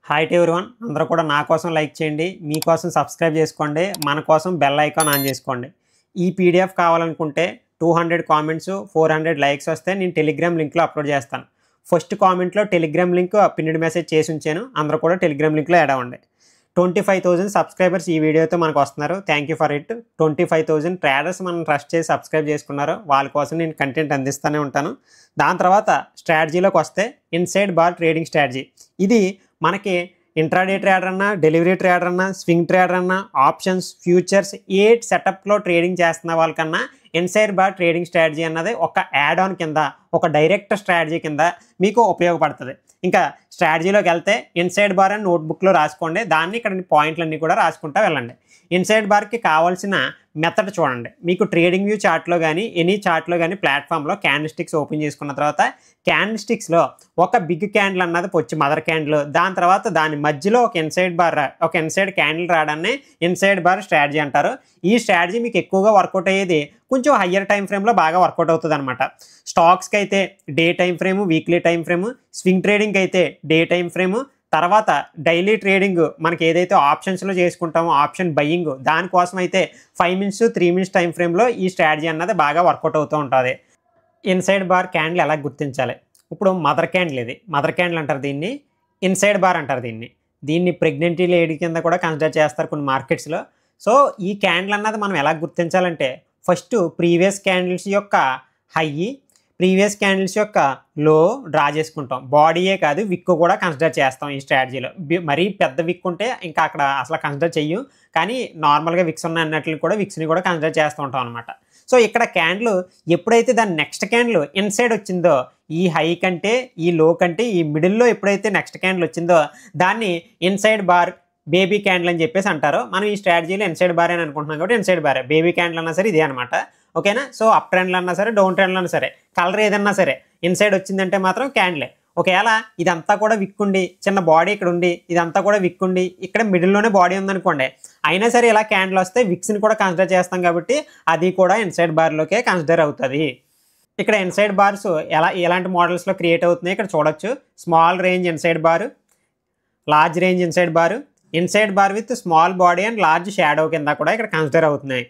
Hi to everyone అందరూ కూడా నా కోసం లైక్ చేయండి, మీకోసం సబ్స్క్రైబ్ చేసుకోండి, మన కోసం బెల్ ఐకాన్ ఆన్ చేసుకోండి. ఈ పీడిఎఫ్ కావాలనుకుంటే 200 కామెంట్స్ 400 లైక్స్ వస్తే నేను టెలిగ్రామ్ లింక్లో అప్లోడ్ చేస్తాను. ఫస్ట్ కామెంట్లో టెలిగ్రామ్ లింక్ పిన్నిడ్ మెసేజ్ చేసి ఉంచాను, అందరూ కూడా టెలిగ్రామ్ లింక్లో యాడ్ అవ్వండి. 25,000 సబ్స్క్రైబర్స్ ఈ వీడియోతో మనకు వస్తున్నారు. Thank you for it. 25,000 traders మనం ట్రస్ట్ చేసి సబ్స్క్రైబ్ చేసుకున్నారు, వాళ్ళ కోసం నేను కంటెంట్ అందిస్తూనే ఉంటాను. దాని తర్వాత స్ట్రాటజీలోకి వస్తే ఇన్సైడ్ బార్ ట్రేడింగ్ స్ట్రాటజీ. ఇది మనకి ఇంట్రాడే ట్రేడర్ అన్నా, డెలివరీ ట్రేడర్ అన్నా, స్వింగ్ ట్రేడర్ అన్నా, ఆప్షన్స్, ఫ్యూచర్స్ ఏ సెటప్లో ట్రేడింగ్ చేస్తున్న వాళ్ళకన్నా ఇన్సైడ్ బార్ ట్రేడింగ్ స్ట్రాటజీ అన్నది ఒక యాడ్ ఆన్ కింద, ఒక డైరెక్ట్ స్ట్రాటజీ కింద మీకు ఉపయోగపడుతుంది. ఇంకా స్ట్రాటజీలోకి వెళ్తే ఇన్సైడ్ బార్ అని నోట్బుక్లో రాసుకోండి, దాన్ని ఇక్కడ పాయింట్లన్నీ కూడా రాసుకుంటూ వెళ్ళండి. ఇన్సైడ్ బార్కి కావాల్సిన మెథడ్ చూడండి. మీకు ట్రేడింగ్ వ్యూ చార్ట్లో కానీ ఎనీ చార్ట్లో కానీ ప్లాట్ఫామ్లో క్యాండిల్ స్టిక్స్ ఓపెన్ చేసుకున్న తర్వాత క్యాండిల్ స్టిక్స్లో ఒక బిగ్ క్యాండిల్ అన్నది వచ్చి మదర్ క్యాండిల్, దాని తర్వాత దాని మధ్యలో ఒక ఇన్సైడ్ క్యాండిల్ రావడాన్ని ఇన్సైడ్ బార్ స్ట్రాటజీ అంటారు. ఈ స్ట్రాటజీ మీకు ఎక్కువగా వర్కౌట్ అయ్యేది కొంచెం హయ్యర్ టైం ఫ్రేమ్లో బాగా వర్కౌట్ అవుతుంది అనమాట. స్టాక్స్కి అయితే day time frame, weekly time frame, swing ట్రేడింగ్కి అయితే డే టైం ఫ్రేము, తర్వాత డైలీ ట్రేడింగ్ మనకి ఏదైతే ఆప్షన్స్లో చేసుకుంటామో ఆప్షన్ బయ్యింగ్, దానికోసం అయితే 5 minutes 3 minutes టైం ఫ్రేమ్లో ఈ స్ట్రాటజీ అన్నది బాగా వర్కౌట్ అవుతూ ఉంటుంది. ఇన్సైడ్ బార్ క్యాండిల్ ఎలా గుర్తించాలి? ఇప్పుడు మదర్ క్యాండిల్, ఇది మదర్ క్యాండిల్ అంటారు, దీన్ని ఇన్సైడ్ బార్ అంటారు. దీన్ని ప్రెగ్నెంటీ లేడీ కింద కూడా కన్సిడర్ చేస్తారు కొన్ని మార్కెట్స్లో. సో ఈ క్యాండిల్ అన్నది మనం ఎలా గుర్తించాలంటే ఫస్ట్ ప్రీవియస్ క్యాండిల్స్ యొక్క హై, ప్రీవియస్ క్యాండిల్స్ యొక్క లో డ్రా చేసుకుంటాం. బాడీయే కాదు, విక్ కూడా కన్సిడర్ చేస్తాం ఈ స్ట్రాటజీలో. మరీ పెద్ద విక్ ఉంటే ఇంకా అక్కడ అసలు కన్సిడర్ చెయ్యం, కానీ నార్మల్గా విక్స్ ఉన్న అన్నట్లు కూడా విక్స్ని కూడా కన్సిడర్ చేస్తూ ఉంటాం అనమాట. సో ఇక్కడ క్యాండిల్ ఎప్పుడైతే దాని నెక్స్ట్ క్యాండిల్ ఇన్సైడ్ వచ్చిందో, ఈ హై కంటే ఈ లో కంటే ఈ మిడిల్లో ఎప్పుడైతే నెక్స్ట్ క్యాండిల్ వచ్చిందో దాన్ని ఇన్సైడ్ బార్ బేబీ క్యాండిల్ అని చెప్పేసి అంటారు. మనం ఈ స్ట్రాటజీలో ఇన్సైడ్ బార్ అని అనుకుంటున్నాం కాబట్టి ఇన్సైడ్ బార్, బేబీ క్యాండిల్ అన్నా సరే ఇదే అనమాట. ఓకేనా? సో అప్ ట్రెండ్లు అన్నా సరే, డౌన్ ట్రెండ్లు అన్నా సరే, కలర్ ఏదన్నా సరే ఇన్సైడ్ వచ్చిందంటే మాత్రం క్యాండిలే. ఒకవేళ ఇదంతా కూడా విక్ ఉండి చిన్న బాడీ ఇక్కడ ఉండి ఇదంతా కూడా విక్ ఉండి ఇక్కడ మిడిల్లోనే బాడీ ఉందనుకోండి, అయినా సరే ఇలా క్యాండిల్ వస్తే విక్స్ని కూడా కన్సిడర్ చేస్తాం కాబట్టి అది కూడా ఇన్సైడ్ బార్లోకే కన్సిడర్ అవుతుంది. ఇక్కడ ఇన్సైడ్ బార్స్ ఎలాంటి మోడల్స్లో క్రియేట్ అవుతున్నాయి ఇక్కడ చూడొచ్చు. Small range inside bar, large range inside bar with small body and large shadow కింద కూడా ఇక్కడ కన్సిడర్ అవుతున్నాయి.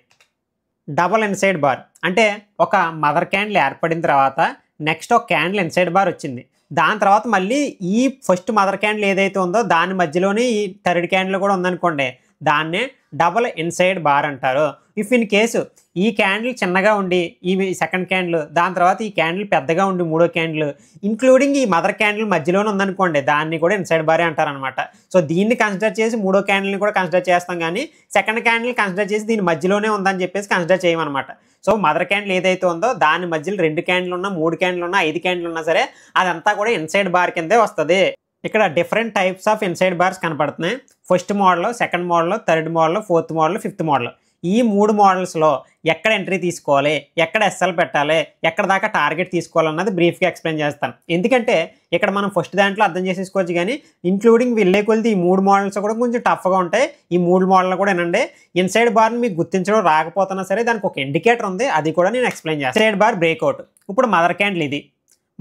డబల్ ఇన్సైడ్ బార్ అంటే ఒక మదర్ క్యాండిల్ ఏర్పడిన తర్వాత నెక్స్ట్ ఒక క్యాండిల్ ఇన్సైడ్ బార్ వచ్చింది, దాని తర్వాత మళ్ళీ ఈ ఫస్ట్ మదర్ క్యాండిల్ ఏదైతే ఉందో దాని మధ్యలోనే ఈ థర్డ్ క్యాండిల్ కూడా ఉందనుకోండి, దాన్నే డబల్ ఇన్సైడ్ బార్ అంటారు. ఇఫ్ ఇన్ కేసు ఈ క్యాండిల్ చిన్నగా ఉండి ఈ సెకండ్ క్యాండిల్, దాని తర్వాత ఈ క్యాండిల్ పెద్దగా ఉండి మూడో క్యాండిల్, ఇంక్లూడింగ్ ఈ మదర్ క్యాండిల్ మధ్యలోనే ఉందనుకోండి, దాన్ని కూడా ఇన్సైడ్ బారే అంటారనమాట. సో దీన్ని కన్సిడర్ చేసి మూడో క్యాండిల్ని కూడా కన్సిడర్ చేస్తాం, కానీ సెకండ్ క్యాండిల్ కన్సిడర్ చేసి దీని మధ్యలోనే ఉందని చెప్పేసి కన్సిడర్ చేయమన్నమాట. సో మదర్ క్యాండిల్ ఏదైతే ఉందో దాని మధ్యలో 2 క్యాండిల్ ఉన్నా, 3 క్యాండిల్ ఉన్నా, 5 క్యాండిల్ ఉన్నా సరే అదంతా కూడా ఇన్సైడ్ బార్ కిందే వస్తుంది. ఇక్కడ different types of inside bars కనపడుతున్నాయి. First model, second model, third model, fourth model, fifth model. ఈ 3 మోడల్స్లో ఎక్కడ ఎంట్రీ తీసుకోవాలి, ఎక్కడ ఎస్ఎల్ పెట్టాలి, ఎక్కడ దాకా టార్గెట్ తీసుకోవాలన్నది బ్రీఫ్గా ఎక్స్ప్లెయిన్ చేస్తాను. ఎందుకంటే ఇక్కడ మనం ఫస్ట్ దాంట్లో అర్థం చేసేసుకోవచ్చు, కానీ ఇంక్లూడింగ్ వెళ్ళే కొలిది ఈ 3 మోడల్స్ కూడా కొంచెం టఫ్గా ఉంటాయి. ఈ 3 మోడల్ కూడా ఏనండి ఇన్సైడ్ బార్ని మీకు గుర్తించడం రాకపోతున్నా సరే దానికి ఒక ఇండికేటర్ ఉంది, అది కూడా నేను ఎక్స్ప్లెయిన్ చేస్తాను. Inside bar breakout. ఇప్పుడు మదర్ క్యాండిల్, ఇది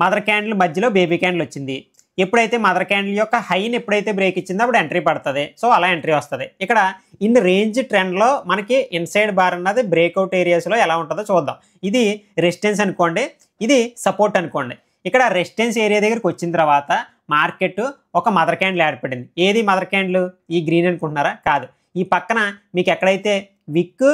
మదర్ క్యాండిల్ మధ్యలో బేబీ క్యాండిల్ వచ్చింది. ఎప్పుడైతే మదర్ క్యాండిల్ యొక్క హైని ఎప్పుడైతే బ్రేక్ ఇచ్చిందో అప్పుడు ఎంట్రీ పడుతుంది. సో అలా ఎంట్రీ వస్తుంది. ఇక్కడ ఇన్ రేంజ్ ట్రెండ్లో మనకి ఇన్సైడ్ బార్ అన్నది బ్రేక్అవుట్ ఏరియాస్లో ఎలా ఉంటుందో చూద్దాం. ఇది రెసిస్టెన్స్ అనుకోండి, ఇది సపోర్ట్ అనుకోండి. ఇక్కడ రెసిస్టెన్స్ ఏరియా దగ్గరికి వచ్చిన తర్వాత మార్కెట్ ఒక మదర్ క్యాండిల్ ఏర్పడింది. ఏది మదర్ క్యాండిల్? ఈ గ్రీన్ అనుకుంటున్నారా? కాదు. ఈ పక్కన మీకు ఎక్కడైతే విక్,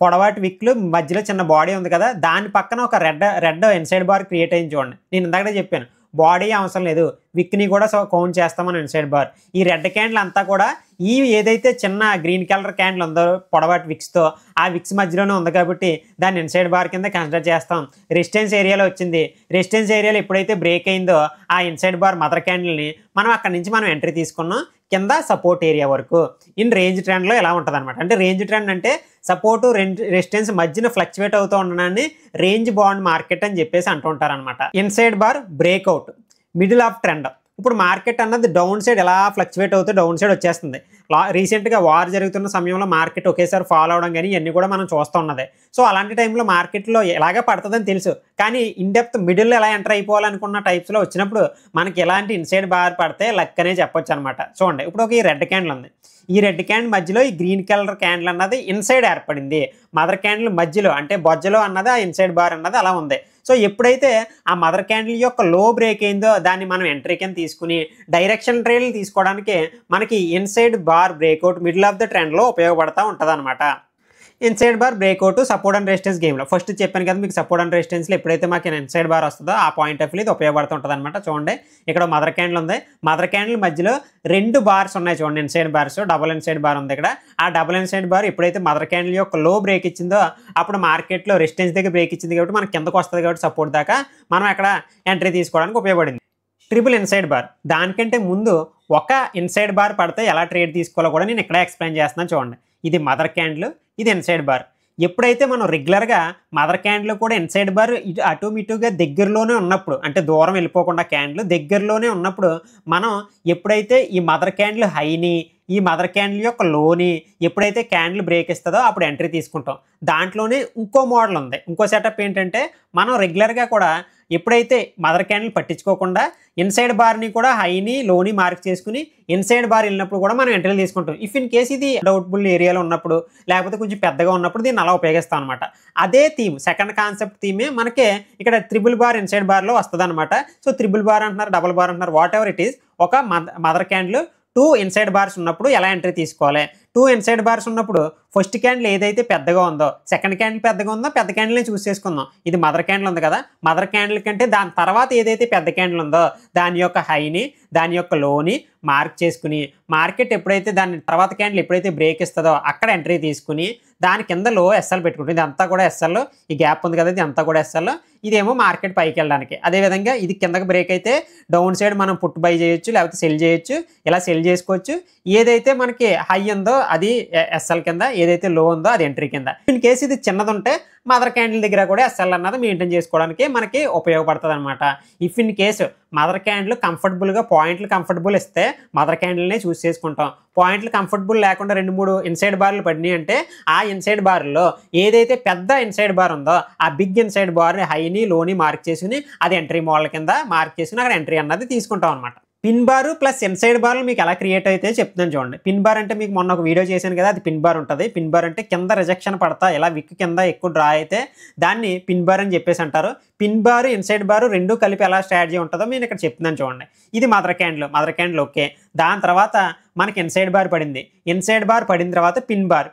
పొడవాటి విక్లు మధ్యలో చిన్న బాడీ ఉంది కదా, దాని పక్కన ఒక రెడ్ ఇన్సైడ్ బార్ క్రియేట్ అయింది చూడండి. నేను ఇందాక చెప్పాను బాడీ అవసరం లేదు, విక్ని కూడా కౌంట్ చేస్తామని ఇన్సైడ్ బార్. ఈ రెడ్ క్యాండిల్ అంతా కూడా ఈ ఏదైతే చిన్న గ్రీన్ కలర్ క్యాండిల్ ఉందో పొడవాటి విక్స్తో, ఆ విక్స్ మధ్యలోనే ఉంది కాబట్టి దాన్ని ఇన్సైడ్ బార్ కింద కన్సిడర్ చేస్తాం. రెసిస్టెన్స్ ఏరియాలో వచ్చింది, రెసిస్టెన్స్ ఏరియాలో ఎప్పుడైతే బ్రేక్ అయిందో ఆ ఇన్సైడ్ బార్ మదర్ క్యాండిల్ని మనం అక్కడి నుంచి మనం ఎంట్రీ తీసుకున్నాం కింద సపోర్ట్ ఏరియా వరకు. ఇన్ రేంజ్ ట్రెండ్లో ఎలా ఉంటుంది అనమాట. అంటే రేంజ్ ట్రెండ్ అంటే సపోర్టు రెసిస్టెన్స్ మధ్యన ఫ్లక్చువేట్ అవుతూ ఉండడాన్ని రేంజ్ బాండ్ మార్కెట్ అని చెప్పేసి అంటూ ఉంటారనమాట. Inside bar breakout, middle of trend. ఇప్పుడు మార్కెట్ అన్నది డౌన్ సైడ్ ఎలా ఫ్లక్చువేట్ అవుతూ డౌన్ సైడ్ వచ్చేస్తుంది, రీసెంట్గా వార్ జరుగుతున్న సమయంలో మార్కెట్ ఒకేసారి ఫాలో అవడం కానీ ఇవన్నీ కూడా మనం చూస్తూ ఉన్నదే. సో అలాంటి టైంలో మార్కెట్లో ఎలాగ పడుతుందని తెలుసు, కానీ ఇన్డెప్త్ మిడిల్ ఎలా ఎంటర్ అయిపోవాలనుకున్న టైప్స్లో వచ్చినప్పుడు మనకి ఎలాంటి ఇన్సైడ్ బార్ పడితే లక్ అనే చెప్పొచ్చు అనమాట. చూడండి ఇప్పుడు ఒక ఈ రెడ్ క్యాండిల్ ఉంది, ఈ రెడ్ క్యాండిల్ మధ్యలో ఈ గ్రీన్ కలర్ క్యాండిల్ అన్నది ఇన్సైడ్ ఏర్పడింది, మదర్ క్యాండిల్ మధ్యలో అంటే బొజ్జలో అన్నది ఆ ఇన్సైడ్ బార్ అన్నది అలా ఉంది. సో ఎప్పుడైతే ఆ మదర్ క్యాండిల్ యొక్క లో బ్రేక్ అయిందో దాన్ని మనం ఎంట్రీ కింద తీసుకుని డైరెక్షన్ ట్రేడ్లు తీసుకోవడానికి మనకి inside bar breakout middle of the ట్రెండ్లో ఉపయోగపడతా ఉంటుంది అనమాట. Inside bar breakout support and resistance గేమ్లో ఫస్ట్ చెప్పాను కదా మీకు, సపోర్ట్ అండ్ రెసిస్టెన్స్లో ఎప్పుడైతే మాకు ఇన్సైడ్ బార్ వస్తుందో ఆ పాయింట్ ఆఫ్ వ్యూ ఇది ఉపయోగపడుతుంటుంది అనమాట. చూడండి ఇక్కడ మదర్ క్యాండిల్ ఉంది, మదర్ క్యాండిల్ మధ్యలో 2 బార్స్ ఉన్నాయి చూడండి, inside bars, double inside bar ఉంది ఇక్కడ. ఆ డబుల్ ఇన్సైడ్ బార్ ఎప్పుడైతే మదర్ క్యాండిల్ యొక్క లో బ్రేక్ ఇచ్చిందో అప్పుడు మార్కెట్లో రెసిస్టెన్స్ దగ్గర బ్రేక్ ఇచ్చింది కాబట్టి మనకి కిందకు వస్తుంది కాబట్టి సపోర్ట్ దాకా మనం అక్కడ ఎంట్రీ తీసుకోవడానికి ఉపయోగపడింది. ట్రిపుల్ ఇన్సైడ్ బార్, దానికంటే ముందు ఒక ఇన్సైడ్ బార్ పడితే ఎలా ట్రేడ్ తీసుకోవాలో కూడా నేను ఇక్కడే ఎక్స్ప్లెయిన్ చేస్తున్నాను. చూడండి ఇది మదర్ క్యాండిల్, ఇది ఇన్సైడ్ బార్. ఎప్పుడైతే మనం రెగ్యులర్గా మదర్ క్యాండిల్ కూడా ఇన్సైడ్ బార్ అటు ఇటుగా దగ్గరలోనే ఉన్నప్పుడు, అంటే దూరం వెళ్ళిపోకుండా క్యాండిల్ దగ్గరలోనే ఉన్నప్పుడు మనం ఎప్పుడైతే ఈ మదర్ క్యాండిల్ హైని ఈ మదర్ క్యాండిల్ యొక్క లోని ఎప్పుడైతే క్యాండిల్ బ్రేక్ ఇస్తుందో అప్పుడు ఎంట్రీ తీసుకుంటాం. దాంట్లోనే ఇంకో మోడల్ ఉంది, ఇంకో సెటప్ ఏంటంటే మనం రెగ్యులర్గా కూడా ఎప్పుడైతే మదర్ క్యాండిల్ పట్టించుకోకుండా ఇన్సైడ్ బార్ని కూడా హైని లోని మార్క్ చేసుకుని ఇన్సైడ్ బార్ వెళ్ళినప్పుడు కూడా మనం ఎంట్రీలు తీసుకుంటాం. ఇఫ్ ఇన్ కేసు ఇది డౌట్ఫుల్ ఏరియాలో ఉన్నప్పుడు లేకపోతే కొంచెం పెద్దగా ఉన్నప్పుడు దీన్ని అలా ఉపయోగిస్తాం అనమాట. అదే థీమ్, సెకండ్ కాన్సెప్ట్ థీమే మనకి ఇక్కడ త్రిబుల్ బార్ ఇన్సైడ్ బార్లో వస్తుంది అనమాట. సో త్రిబుల్ బార్ అంటున్నారు, డబుల్ బార్ అంటున్నారు, వాట్ ఎవర్ ఇట్ ఈస్, ఒక మదర్ క్యాండిల్ 2 ఇన్సైడ్ బార్స్ ఉన్నప్పుడు ఎలా ఎంట్రీ తీసుకోవాలి. 2 ఇన్సైడ్ బార్స్ ఉన్నప్పుడు ఫస్ట్ క్యాండిల్ ఏదైతే పెద్దగా ఉందో, సెకండ్ క్యాండిల్ పెద్దగా ఉందో పెద్ద క్యాండిల్ని చూస్ చేసుకుందాం. ఇది మదర్ క్యాండిల్ ఉంది కదా, మదర్ క్యాండిల్ కంటే దాని తర్వాత ఏదైతే పెద్ద క్యాండిల్ ఉందో దాని యొక్క హైని దాని యొక్క లోని మార్క్ చేసుకుని మార్కెట్ ఎప్పుడైతే దాని తర్వాత క్యాండిల్ ఎప్పుడైతే బ్రేక్ ఇస్తుందో అక్కడ ఎంట్రీ తీసుకుని దాని కింద లో ఎస్ఎల్ పెట్టుకుంటుంది. ఇది అంతా కూడా ఎస్ఎల్, ఈ గ్యాప్ ఉంది కదా ఇది అంతా కూడా ఎస్ఎల్, ఇదేమో మార్కెట్ పైకి వెళ్ళడానికి. అదేవిధంగా ఇది కిందకి బ్రేక్ అయితే డౌన్ సైడ్ మనం పుట్ బై చేయొచ్చు, లేకపోతే సెల్ చేయొచ్చు, ఇలా సెల్ చేసుకోవచ్చు. ఏదైతే మనకి హై ఉందో అది ఎస్ఎల్ కింద, ఏదైతే లో ఉందో అది ఎంట్రీ కింద. ఇన్ కేసు ఇది చిన్నది ఉంటే మదర్ క్యాండిల్ దగ్గర కూడా ఎస్ఎల్ అన్నది మెయింటైన్ చేసుకోవడానికి మనకి ఉపయోగపడుతుంది అనమాట. If in case mother candle కంఫర్టబుల్గా పాయింట్లు కంఫర్టబుల్ ఇస్తే మదర్ క్యాండిల్నే చూస్ చేసుకుంటాం. పాయింట్లు కంఫర్టబుల్ లేకుండా 2-3 ఇన్సైడ్ బార్లు పడినాయి అంటే ఆ ఇన్సైడ్ బార్లో ఏదైతే పెద్ద ఇన్సైడ్ బార్ ఉందో ఆ బిగ్ ఇన్సైడ్ బార్ని హైని లోని మార్క్ చేసుకుని అది ఎంట్రీ మోడల్ కింద మార్క్ చేసుకుని అక్కడ ఎంట్రీ అన్నది తీసుకుంటాం అనమాట. పిన్ బార్ ప్లస్ ఇన్సైడ్ బార్లు మీకు ఎలా క్రియేట్ అయితే చెప్తున్నాను చూడండి. పిన్ బార్ అంటే మీకు మొన్న ఒక వీడియో చేశాను కదా, అది పిన్ బార్ ఉంటుంది. పిన్ బార్ అంటే కింద రిజెక్షన్ పడతా ఇలా విక్ కింద ఎక్కువ డ్రా అయితే దాన్ని పిన్ బార్ అని చెప్పేసి అంటారు. పిన్ బార్ ఇన్సైడ్ బార్ రెండు కలిపి ఎలా స్ట్రాటజీ ఉంటుందో నేను ఇక్కడ చెప్తున్నాను చూడండి. ఇది మదర్ క్యాండిల్ ఓకే. దాని తర్వాత మనకి ఇన్సైడ్ బార్ పడింది, ఇన్సైడ్ బార్ పడిన తర్వాత పిన్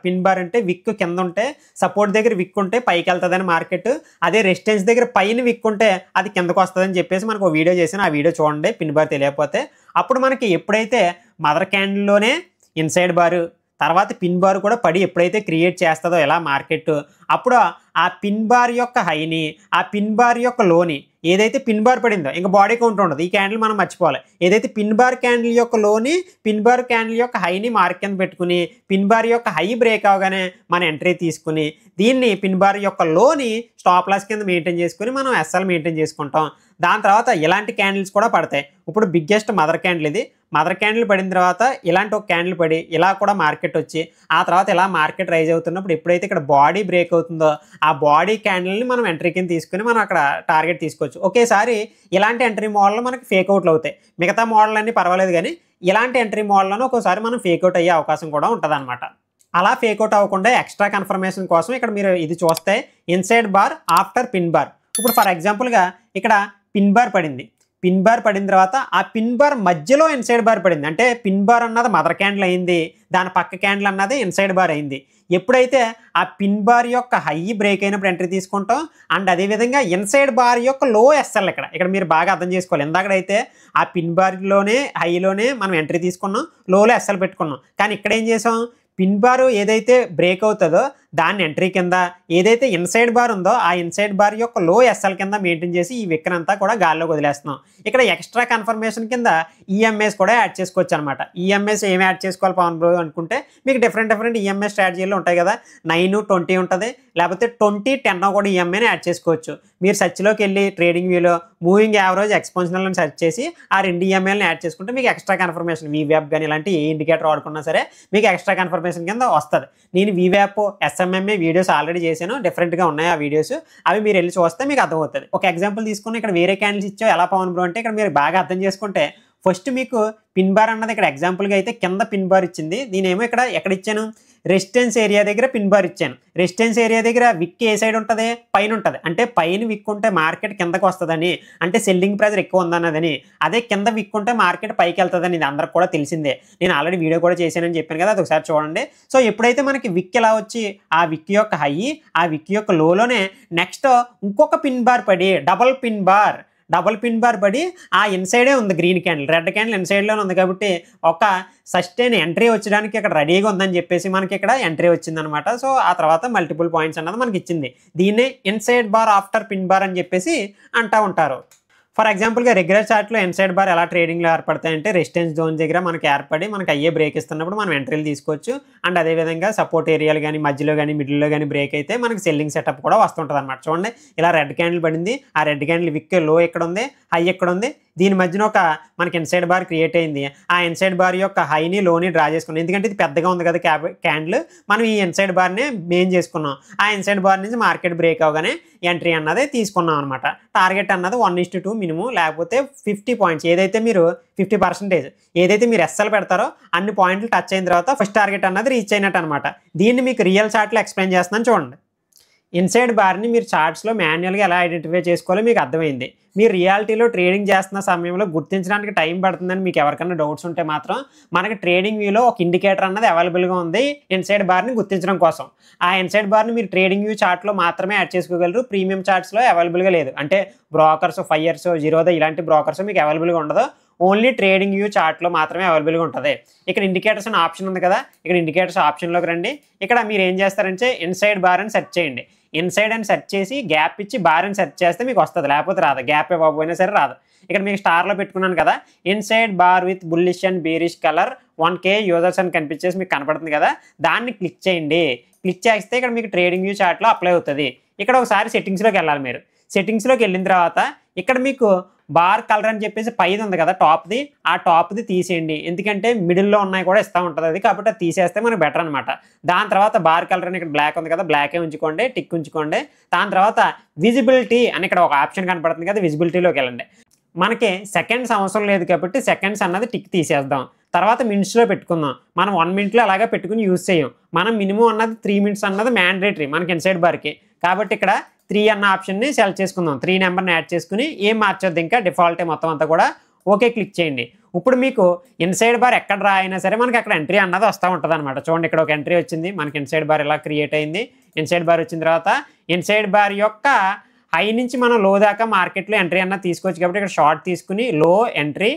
బార్ అంటే విక్ కింద ఉంటే సపోర్ట్ దగ్గర విక్ ఉంటే పైకి వెళ్తుందని మార్కెట్, అదే రెసిస్టెన్స్ దగ్గర పైన విక్ ఉంటే అది కిందకు వస్తుందని చెప్పేసి మనకు ఒక వీడియో చేసాను, ఆ వీడియో చూడండి పిన్ బార్ తెలియకపోతే. అప్పుడు మనకి ఎప్పుడైతే మదర్ క్యాండిల్లోనే ఇన్సైడ్ బారు తర్వాత పిన్ బార్ కూడా పడి ఎప్పుడైతే క్రియేట్ చేస్తుందో ఎలా మార్కెట్, అప్పుడు ఆ పిన్ బార్ యొక్క హైని ఆ పిన్ బార్ యొక్క లోని ఏదైతే పిన్ బార్ పడిందో ఇంకా బాడీ కౌంట్ ఉండదు, ఈ క్యాండిల్ మనం మర్చిపోవాలి. ఏదైతే పిన్ బార్ క్యాండిల్ యొక్క లోని పిన్ బార్ క్యాండిల్ యొక్క హైని మార్క్ కింద పెట్టుకుని పిన్ బార్ యొక్క హై బ్రేక్ అవగానే మన ఎంట్రీ తీసుకుని దీన్ని పిన్ బార్ యొక్క లోని స్టాప్ లాస్ కింద మెయింటైన్ చేసుకుని మనం ఎస్ఎల్ మెయింటైన్ చేసుకుంటాం. దాని తర్వాత ఇలాంటి క్యాండిల్స్ కూడా పడతాయి. ఇప్పుడు బిగ్గెస్ట్ మదర్ క్యాండిల్ ఇది, మదర్ క్యాండిల్ పడిన తర్వాత ఇలాంటి ఒక క్యాండిల్ పడి ఇలా కూడా మార్కెట్ వచ్చి ఆ తర్వాత ఇలా మార్కెట్ రైజ్ అవుతున్నప్పుడు ఎప్పుడైతే ఇక్కడ బాడీ బ్రేక్ అవుతుందో ఆ బాడీ క్యాండిల్ని మనం ఎంట్రీ కింద తీసుకుని మనం అక్కడ టార్గెట్ తీసుకోవచ్చు. ఒకేసారి ఇలాంటి ఎంట్రీ మోడల్ మనకి ఫేక్అవుట్లు అవుతాయి, మిగతా మోడల్ అన్నీ పర్వాలేదు, కానీ ఇలాంటి ఎంట్రీ మోడల్లోనే ఒక్కోసారి మనం ఫేక్అవుట్ అయ్యే అవకాశం కూడా ఉంటుంది. అలా ఫేక్అవుట్ అవ్వకుండా ఎక్స్ట్రా కన్ఫర్మేషన్ కోసం ఇక్కడ మీరు ఇది చూస్తే inside bar after pin bar. ఇప్పుడు ఫర్ ఎగ్జాంపుల్గా ఇక్కడ పిన్ బార్ పడింది, పిన్ బార్ పడిన తర్వాత ఆ పిన్ బార్ మధ్యలో ఇన్సైడ్ బార్ పడింది, అంటే పిన్ బార్ అన్నది మదర్ క్యాండిల్ అయింది, దాని పక్క క్యాండిల్ అన్నది ఇన్సైడ్ బార్ అయింది. ఎప్పుడైతే ఆ పిన్ బార్ యొక్క హై బ్రేక్ అయినప్పుడు ఎంట్రీ తీసుకుంటాం, అండ్ అదేవిధంగా ఇన్సైడ్ బార్ యొక్క లో ఎస్ఎల్ ఇక్కడ మీరు బాగా అర్థం చేసుకోవాలి. ఇందాకడైతే ఆ పిన్ బార్లోనే హైలోనే మనం ఎంట్రీ తీసుకున్నాం, లోలో ఎస్ఎల్ పెట్టుకున్నాం, కానీ ఇక్కడ ఏం చేసాం పిన్ బార్ ఏదైతే బ్రేక్ అవుతుందో దాన్ని ఎంట్రీ కింద ఏదైతే ఇన్సైడ్ బార్ ఉందో ఆ ఇన్సైడ్ బార్ యొక్క లో ఎస్ఎల్ కింద మెయింటైన్ చేసి ఈ విక్కర్ అంతా కూడా గాల్లోకి వదిలేస్తున్నాం. ఇక్కడ ఎక్స్ట్రా కన్ఫర్మేషన్ కింద ఈఎంఐస్ కూడా యాడ్ చేసుకోవచ్చు అనమాట. ఈఎంఐస్ ఏమి యాడ్ చేసుకోవాలి పవన్ బ్రో అనుకుంటే మీకు డిఫరెంట్ ఈఎంఐ స్ట్రాటజీలు ఉంటాయి కదా, 9, 20 ఉంటుంది, లేకపోతే 20, 10 కూడా ఈఎంఐని యాడ్ చేసుకోవచ్చు. మీరు సర్చ్లోకి వెళ్ళి ట్రేడింగ్ వ్యూలో మూవింగ్ యావరేజ్ ఎక్స్పోనెన్షియల్ అని సెర్చ్ చేసి ఆ 2 ఈఎంఐలను యాడ్ చేసుకుంటే మీకు ఎక్స్ట్రా కన్ఫర్మేషన్ వీవ్యాప్ కానీ ఇలాంటి ఏ ఇండికేటర్ వాడుకున్నా సరే మీకు ఎక్స్ట్రా కన్ఫర్మేషన్ కింద వస్తుంది. నేను వీవ్యాప్ ఎస్ఎంఎంఏ వీడియోస్ ఆల్రెడీ చేశాను, డిఫరెంట్గా ఉన్నాయి ఆ వీడియోస్, అవి మీరు వెళ్ళి చూస్తే మీకు అర్థమవుతుంది. ఒక ఎగ్జాంపుల్ తీసుకుని ఇక్కడ వేరే క్యాండిల్స్ ఇచ్చో ఎలా పవన్ బ్రో అంటే ఇక్కడ మీరు బాగా అర్థం చేసుకుంటే ఫస్ట్ మీకు పిన్ బార్ అన్నది ఇక్కడ ఎగ్జాంపుల్గా అయితే కింద పిన్ బార్ ఇచ్చింది. నేనేమో ఎక్కడ ఇచ్చాను, రెసిస్టెన్స్ ఏరియా దగ్గర పిన్ బార్ ఇచ్చాను. రెసిస్టెన్స్ ఏరియా దగ్గర విక్ ఏ సైడ్ ఉంటుంది, పైన ఉంటుంది. అంటే పైన విక్ ఉంటే మార్కెట్ కిందకు వస్తుందని, అంటే సెల్లింగ్ ప్రెజర్ ఎక్కువ ఉందన్నదని. అదే కింద విక్ ఉంటే మార్కెట్ పైకి వెళ్తుందని ఇది అందరికి కూడా తెలిసిందే. నేను ఆల్రెడీ వీడియో కూడా చేశానని చెప్పాను కదా, అది ఒకసారి చూడండి. సో ఎప్పుడైతే మనకి విక్ ఇలా వచ్చి ఆ విక్ యొక్క హై, ఆ విక్ యొక్క లోలోనే నెక్స్ట్ ఇంకొక పిన్ బార్ పడి డబల్ పిన్ బార్ పడి ఆ ఇన్సైడే ఉంది గ్రీన్ క్యాండిల్, రెడ్ క్యాండిల్ ఇన్సైడ్లోనే ఉంది. కాబట్టి ఒక సస్టైన్ ఎంట్రీ వచ్చడానికి ఇక్కడ రెడీగా ఉందని చెప్పేసి మనకి ఇక్కడ ఎంట్రీ వచ్చిందనమాట. సో ఆ తర్వాత మల్టిపుల్ పాయింట్స్ అన్నది మనకి ఇచ్చింది. దీన్నే inside bar after pin bar అని చెప్పేసి అంటూ ఉంటారు. ఫర్ ఎగ్జాంపుల్గా రెగ్యులర్ చార్ట్లో ఇన్సైడ్ బార్ ఎలా ట్రేడింగ్లో ఏర్పడతాయంటే రెసిస్టెన్స్ జోన్ దగ్గర మనకి ఏర్పడి మనకి అయ్యే బ్రేక్ ఇస్తున్నప్పుడు మనం ఎంట్రీలు తీసుకోవచ్చు. అండ్ అదేవిధంగా సపోర్ట్ ఏరియాలు కానీ మధ్యలో కానీ మిడిల్లో కానీ బ్రేక్ అయితే మనకి సెల్లింగ్ సెటప్ కూడా వస్తుంటుంది అనమాట. చూడండి ఇలా రెడ్ క్యాండిల్ పడింది, ఆ రెడ్ క్యాండిల్ విక్ లో ఎక్కడ ఉంది, హై ఎక్కడ ఉంది, దీని మధ్యన ఒక మనకి ఇన్సైడ్ బార్ క్రియేట్ అయింది. ఆ ఇన్సైడ్ బార్ యొక్క హైని లోని డ్రా చేసుకున్నాం, ఎందుకంటే ఇది పెద్దగా ఉంది కదా క్యాండిల్. మనం ఈ ఇన్సైడ్ బార్ని మెయిన్ చేసుకున్నాం. ఆ ఇన్సైడ్ బార్ నుంచి మార్కెట్ బ్రేక్ అవగానే ఎంట్రీ అన్నది తీసుకున్నాం అనమాట. టార్గెట్ అన్నది 1:2 మినిమం, లేకపోతే 50 పాయింట్స్ ఏదైతే మీరు 50% ఏదైతే మీరు ఎస్ఎల్ పెడతారో అన్ని పాయింట్లు టచ్ అయిన తర్వాత ఫస్ట్ టార్గెట్ అన్నది రీచ్ అయినట్టు అనమాట. దీన్ని మీకు రియల్ చార్ట్లో ఎక్స్ప్లెయిన్ చేస్తున్నాను చూడండి. ఇన్సైడ్ బార్ని మీరు చార్ట్స్లో మాన్యువల్గా ఎలా ఐడెంటిఫై చేసుకోవాలో మీకు అర్థమైంది. మీరు రియాలిటీలో ట్రేడింగ్ చేస్తున్న సమయంలో గుర్తించడానికి టైం పడుతుందని మీకు ఎవరికైనా డౌట్స్ ఉంటే మాత్రం మనకి ట్రేడింగ్ వ్యూలో ఒక ఇండికేటర్ అన్నది అవైలబుల్గా ఉంది ఇన్సైడ్ బార్ని గుర్తించడం కోసం. ఆ ఇన్సైడ్ బార్ని మీరు ట్రేడింగ్ వ్యూ చార్ట్లో మాత్రమే యాడ్ చేసుకోగలరు, ప్రీమియం చార్ట్స్లో అవైలబుల్గా లేదు. అంటే బ్రోకర్స్, ఫైర్స్, జీరోదా ఇలాంటి బ్రోకర్స్ మీకు అవైలబుల్గా ఉండదు. ఓన్లీ ట్రేడింగ్ వ్యూ చార్ట్లో మాత్రమే అవైలబుల్గా ఉంటుంది. ఇక్కడ ఇండికేటర్స్ అనే ఆప్షన్ ఉంది కదా, ఇక్కడ ఇండికేటర్స్ ఆప్షన్లోకి రండి. ఇక్కడ మీరు ఏం చేస్తారంటే ఇన్సైడ్ బార్ అని సెర్చ్ చేయండి. ఇన్సైడ్ అని సెర్చ్ చేసి గ్యాప్ ఇచ్చి బార్ అని సెర్చ్ చేస్తే మీకు వస్తుంది, లేకపోతే రాదు. గ్యాప్ ఇవ్వకపోయినా సరే రాదు. ఇక్కడ మీకు స్టార్లో పెట్టుకున్నాను కదా, inside bar with bullish and bearish colour 1K users అని కనిపించేసి మీకు కనపడుతుంది కదా, దాన్ని క్లిక్ చేయండి. క్లిక్ చేస్తే ఇక్కడ మీకు ట్రేడింగ్ వ్యూ చార్ట్లో అప్లై అవుతుంది. ఇక్కడ ఒకసారి సెట్టింగ్స్లోకి వెళ్ళాలి. మీరు సెట్టింగ్స్లోకి వెళ్ళిన తర్వాత ఇక్కడ మీకు బార్ కలర్ అని చెప్పేసి పైది ఉంది కదా టాప్ది, ఆ టాప్ది తీసేయండి. ఎందుకంటే మిడిల్లో ఉన్నాయి కూడా ఇస్తూ ఉంటుంది అది, కాబట్టి అది తీసేస్తే మనకు బెటర్ అనమాట. దాని తర్వాత బార్ కలర్ అని ఇక్కడ బ్లాక్ ఉంది కదా, బ్లాకే ఉంచుకోండి, టిక్ ఉంచుకోండి. దాని తర్వాత విజిబిలిటీ అని ఇక్కడ ఒక ఆప్షన్ కనపడుతుంది కదా, విజిబిలిటీలోకి వెళ్ళండి. మనకి సెకండ్స్ అవసరం లేదు కాబట్టి సెకండ్స్ అన్నది టిక్ తీసేద్దాం. తర్వాత మినిట్స్లో పెట్టుకుందాం. మనం 1 మినిట్లో అలాగే పెట్టుకుని యూజ్ చేయం. మనం మినిమం అన్నది 3 మినిట్స్ అన్నది మ్యాండేటరీ మనకి ఇన్సైడ్ బార్కి. కాబట్టి ఇక్కడ 3 అన్న ఆప్షన్ని సెలెక్ట్ చేసుకుందాం. 3 నెంబర్ని యాడ్ చేసుకుని ఏం మార్చొద్దు, ఇంకా డిఫాల్టే మొత్తం అంతా కూడా ఓకే క్లిక్ చేయండి. ఇప్పుడు మీకు ఇన్సైడ్ బార్ ఎక్కడ రా అయినా సరే మనకి అక్కడ ఎంట్రీ అన్నది వస్తూ ఉంటుంది అనమాట. చూడండి ఇక్కడ ఒక ఎంట్రీ వచ్చింది, మనకి ఇన్సైడ్ బార్ ఇలా క్రియేట్ అయింది. ఇన్సైడ్ బార్ వచ్చిన తర్వాత ఇన్సైడ్ బార్ యొక్క హై నుంచి మనం లో దాకా మార్కెట్లో ఎంట్రీ అన్నది తీసుకోవచ్చు. కాబట్టి ఇక్కడ షార్ట్ తీసుకుని లో ఎంట్రీ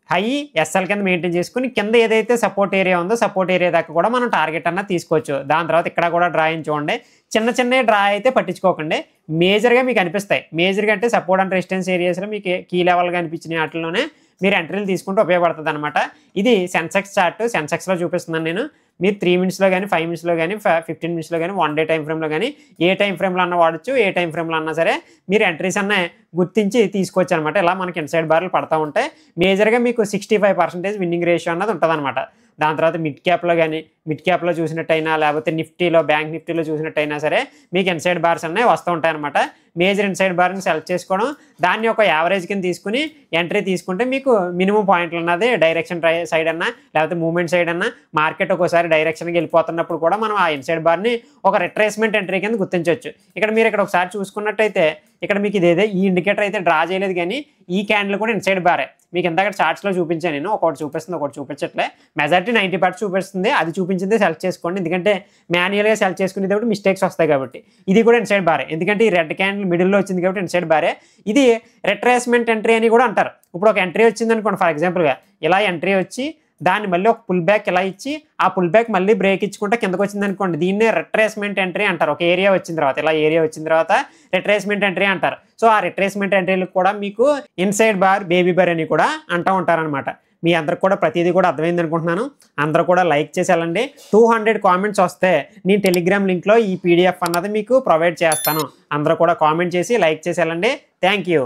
హై ఎస్ఎల్ కింద మెయింటైన్ చేసుకుని కింద ఏదైతే సపోర్ట్ ఏరియా ఉందో సపోర్ట్ ఏరియా దాకా కూడా మనం టార్గెట్ అన్నది తీసుకోవచ్చు. దాని తర్వాత ఇక్కడ కూడా డ్రాయింగ్ చూడండి. చిన్న డ్రా అయితే పట్టించుకోకండి, మేజర్గా మీకు అనిపిస్తాయి. మేజర్గా అంటే సపోర్ట్ అండ్ రెసిస్టెన్స్ ఏరియాస్లో మీకు కీ లెవెల్గా అనిపించిన వాటిలోనే మీరు ఎంట్రీలు తీసుకుంటూ ఉపయోగపడుతుంది అనమాట. ఇది సెన్సెక్స్ చార్ట్, సెన్సెక్స్లో చూపిస్తున్నాను నేను. మీరు 3 మినిట్స్లో కానీ 5 మినిట్స్లో కానీ 15 మినిట్స్లో కానీ 1 డే టైం ఫ్రేమ్లో కానీ ఏ టైం ఫ్రేమ్లో అన్నా వాడచ్చు. ఏ టైం ఫ్రేమ్లో అన్నా సరే మీరు ఎంట్రీస్ అన్న గుర్తించి తీసుకోవచ్చు అనమాట. ఇలా మనకి ఇన్సైడ్ బార్లు పడతా ఉంటాయి. మేజర్గా మీకు 65% విన్నింగ్ రేషియో అన్నది ఉంటుంది అనమాట. దాని తర్వాత మిడ్ క్యాప్లో చూసినట్టయినా లేకపోతే నిఫ్టీలో బ్యాంక్ నిఫ్టీలో చూసినట్టయినా సరే మీకు ఇన్సైడ్ బార్స్ అనేవి వస్తూ ఉంటాయి అనమాట. మేజర్ ఇన్సైడ్ బార్ని సెలెక్ట్ చేసుకోవడం, దాన్ని ఒక యావరేజ్ కింద తీసుకుని ఎంట్రీ తీసుకుంటే మీకు మినిమం పాయింట్లు అన్నది డైరెక్షన్ సైడ్ అన్నా లేకపోతే మూవ్మెంట్ సైడ్ అన్నా మార్కెట్ ఒక్కోసారి డైరెక్షన్కి వెళ్ళిపోతున్నప్పుడు కూడా మనం ఆ ఇన్సైడ్ బార్ని ఒక రిట్రేస్మెంట్ ఎంట్రీ కింద గుర్తించవచ్చు. మీరు ఇక్కడ ఒకసారి చూసుకున్నట్టయితే ఇక్కడ మీకు ఇదేదే ఈ ఇండికేటర్ అయితే డ్రా చేయలేదు, కానీ ఈ క్యాండిల్ కూడా ఇన్సైడ్ బారే. మీకు ఇందాక చార్ట్స్లో చూపించాను నేను, ఒకటి చూపిస్తుంది ఒకటి చూపించట్లే. మెజారిటీ 90% చూపిస్తుంది, అది చూపించిందే సెలెక్ట్ చేసుకోండి. ఎందుకంటే మాన్యువల్గా సెలెక్ట్ చేసుకునేటప్పుడు మిస్టేక్స్ వస్తాయి కాబట్టి. ఇది కూడా ఇన్సైడ్ బారే, ఎందుకంటే ఈ రెడ్ క్యాండిల్ మిడిల్లో వచ్చింది కాబట్టి ఇన్సైడ్ బారే. ఇది రిట్రేస్మెంట్ ఎంట్రీ అని కూడా అంటారు. ఇప్పుడు ఒక ఎంట్రీ వచ్చింది అనుకోండి, ఫర్ ఎగ్జాంపుల్గా ఇలా ఎంట్రీ వచ్చి దాన్ని మళ్ళీ ఒక పుల్ బ్యాక్ ఇలా ఇచ్చి ఆ పుల్ బ్యాక్ మళ్ళీ బ్రేక్ ఇచ్చుకుంటే కిందకు వచ్చింది అనుకోండి, దీన్నే రిట్రేస్మెంట్ ఎంట్రీ అంటారు. ఒక ఏరియా వచ్చిన తర్వాత ఇలా ఏరియా వచ్చిన తర్వాత రిట్రేస్మెంట్ ఎంట్రీ అంటారు. సో ఆ రిట్రేస్మెంట్ ఎంట్రీలకు కూడా మీకు ఇన్సైడ్ బార్, బేబీ బార్ అని కూడా అంటూ ఉంటారనమాట. మీ అందరికి కూడా ప్రతిదీ కూడా అర్థమైంది అనుకుంటున్నాను. అందరూ కూడా లైక్ చేసి వెళ్ళండి. 200 కామెంట్స్ వస్తే నేను టెలిగ్రామ్ లింక్లో ఈ పీడిఎఫ్ అన్నది మీకు ప్రొవైడ్ చేస్తాను. అందరూ కూడా కామెంట్ చేసి లైక్ చేసి వెళ్ళండి. Thank you.